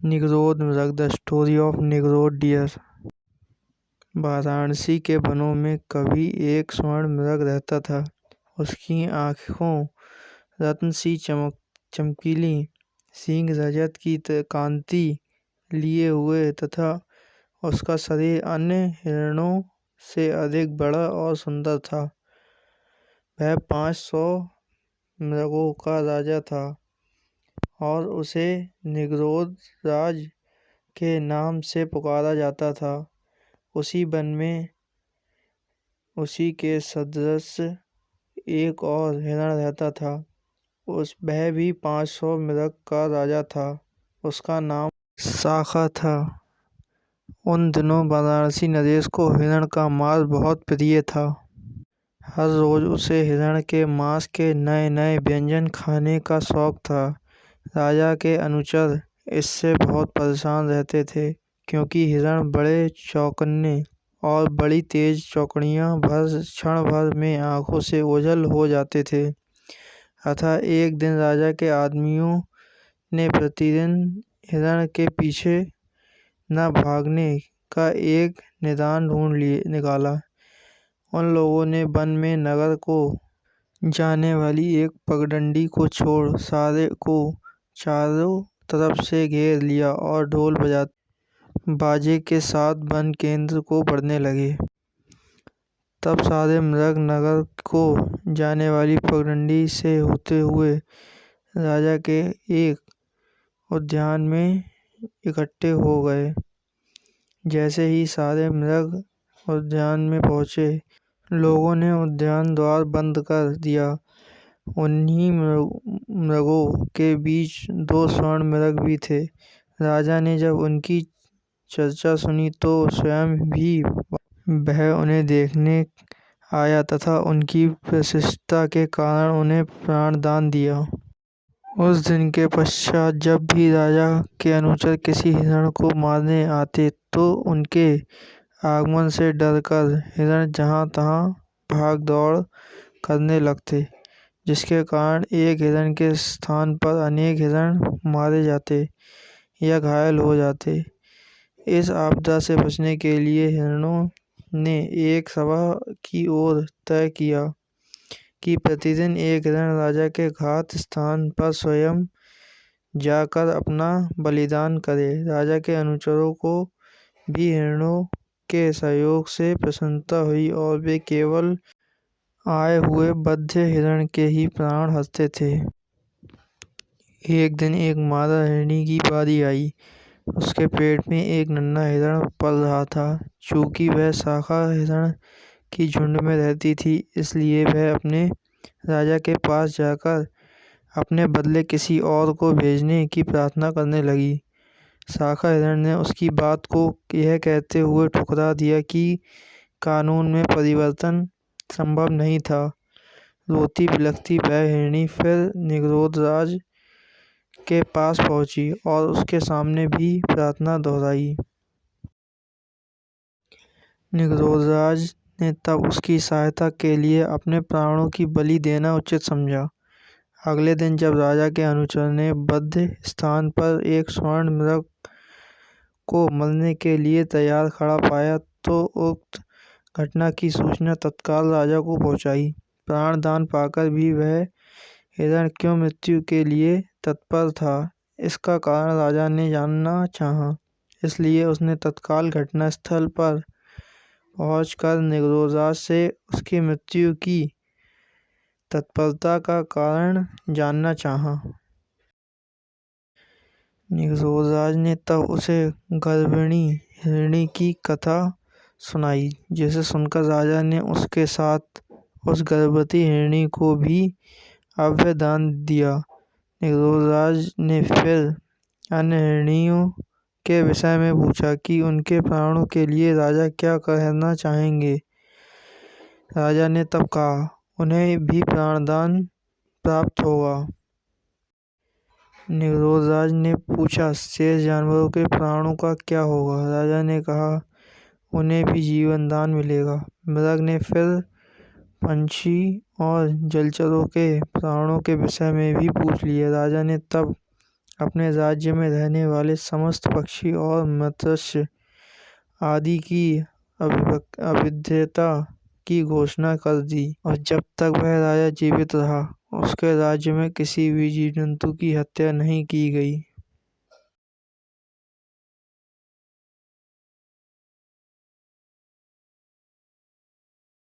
निगरोध मृग the story of Nigrodha deer. Varanasi के वनों में कभी एक स्वर्ण मृग रहता था। उसकी आँखों रत्न सी चमकीली, सींग रजत की कांति लिए हुए तथा उसका शरीर अन्य हिरणों से अधिक बड़ा और सुंदर था। वह 500 मृगों का राजा था और उसे निगरोध राज के नाम से पुकारा जाता था। उसी वन में उसी के सदृश एक और हिरण रहता था। वह भी 500 मृग का राजा था। उसका नाम शाखा था। उन दिनों वाराणसी नरेश को हिरण का मांस बहुत प्रिय था। हर रोज उसे हिरण के मांस के नए नए व्यंजन खाने का शौक था। राजा के अनुचर इससे बहुत परेशान रहते थे, क्योंकि हिरण बड़े चौकन्ने और बड़ी तेज चौकड़ियां भर क्षण भर में आंखों से ओझल हो जाते थे। अतः एक दिन राजा के आदमियों ने प्रतिदिन हिरण के पीछे न भागने का एक निदान ढूंढ निकाला। उन लोगों ने वन में नगर को जाने वाली एक पगडंडी को छोड़ सारे को चारों तरफ से घेर लिया और ढोल बाजे के साथ वन केंद्र को बढ़ने लगे। तब सारे मृग नगर को जाने वाली पगडंडी से होते हुए राजा के एक उद्यान में इकट्ठे हो गए। जैसे ही सारे मृग उद्यान में पहुंचे, लोगों ने उद्यान द्वार बंद कर दिया। उन्हीं मृगों के बीच 2 स्वर्ण मृग भी थे। राजा ने जब उनकी चर्चा सुनी तो स्वयं भी वह उन्हें देखने आया तथा उनकी प्रशंसा के कारण उन्हें प्राणदान दिया। उस दिन के पश्चात जब भी राजा के अनुचर किसी हिरण को मारने आते तो उनके आगमन से डरकर हिरण जहाँ तहाँ भाग दौड़ करने लगते, जिसके कारण एक हिरण के स्थान पर अनेक हिरण मारे जाते या घायल हो जाते। इस आपदा से बचने के लिए हिरणों ने एक सभा की ओर तय किया कि प्रतिदिन एक हिरण राजा के घात स्थान पर स्वयं जाकर अपना बलिदान करे। राजा के अनुचरों को भी हिरणों के सहयोग से प्रसन्नता हुई और वे केवल आए हुए बद्ध हिरण के ही प्राण हंसते थे। एक दिन एक मादा हिरणी की बारी आई। उसके पेट में एक नन्हा हिरण पल रहा था। चूंकि वह शाखा हिरण की झुंड में रहती थी, इसलिए वह अपने राजा के पास जाकर अपने बदले किसी और को भेजने की प्रार्थना करने लगी। शाखा हिरण ने उसकी बात को यह कहते हुए ठुकरा दिया कि कानून में परिवर्तन संभव नहीं था। रोती बिलखती वह हिरणी फिर निगरोध राज के पास पहुंची और उसके सामने भी प्रार्थना दोहराई। निगरोध राज ने तब उसकी सहायता के लिए अपने प्राणों की बलि देना उचित समझा। अगले दिन जब राजा के अनुचर ने बद्ध स्थान पर एक स्वर्ण मृग को मरने के लिए तैयार खड़ा पाया तो उक्त घटना की सूचना तत्काल राजा को पहुंचाई। प्राणदान पाकर भी वह हिरण क्यों मृत्यु के लिए तत्पर था, इसका कारण राजा ने जानना चाहा। इसलिए उसने तत्काल घटनास्थल पर पहुंचकर निगरोध से उसकी मृत्यु की तत्परता का कारण जानना चाहा। निगरोध ने तब उसे गर्भिणी हिरणी की कथा सुनाई, जिसे सुनकर राजा ने उसके साथ उस गर्भवती हिरणी को भी अभय दान दिया। निगरोध ने फिर अन्य हिरणियों के विषय में पूछा कि उनके प्राणों के लिए राजा क्या कहना चाहेंगे। राजा ने तब कहा, उन्हें भी प्राणदान प्राप्त होगा। निगरोध ने पूछा, शेष जानवरों के प्राणों का क्या होगा। राजा ने कहा, उन्हें भी जीवन दान मिलेगा। मृग ने फिर पंछी और जलचरों के प्राणों के विषय में भी पूछ लिया। राजा ने तब अपने राज्य में रहने वाले समस्त पक्षी और मत्स्य आदि की अवैधता की घोषणा कर दी, और जब तक वह राजा जीवित रहा उसके राज्य में किसी भी जीव जंतु की हत्या नहीं की गई।